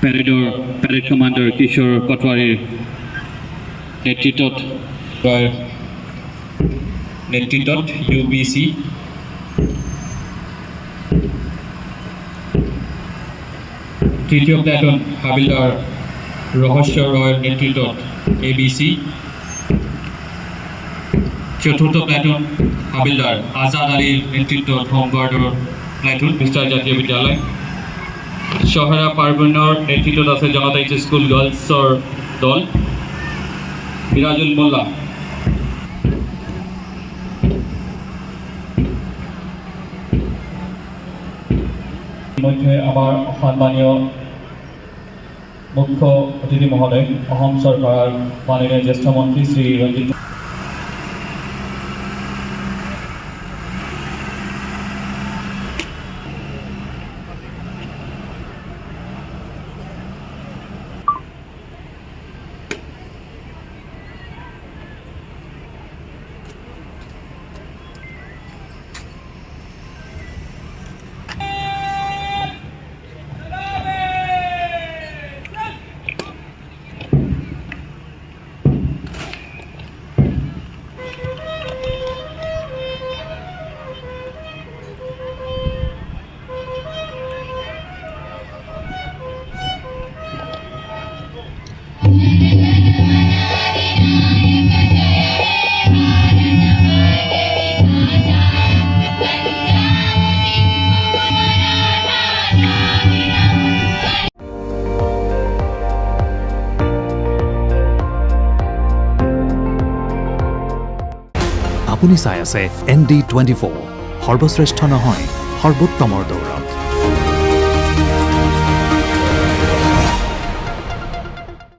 Parade commander কিশোৰ কটৱাৰীৰ নেতৃত্বত UBC তৃতীয় platoon havildar ৰহস্য ৰয়ৰ নেতৃত্বত ABC চতুৰ্থ প্লাটুন হাবিলদাৰ আজাদ আলীৰ নেতৃত্বত হোমগাৰ্ডৰ প্লাটুন বিস্তাৰ জাতীয় বিদ্যালয় চহৰা পাৰ্বণৰ নেতৃত্বত আছে জনতা এইচ স্কুল গাৰ্লছৰ দল বিৰাজুল মোল্লা ইতিমধ্যে আমাৰ সন্মানীয় মুখ্য অতিথি মহোদয় অসম চৰকাৰৰ মাননীয় জ্যেষ্ঠ মন্ত্ৰী শ্ৰী ৰঞ্জিত আপুনি চাই আছে ND24 সৰ্বশ্ৰেষ্ঠ নহয় সৰ্বোত্তমৰ দৌৰ।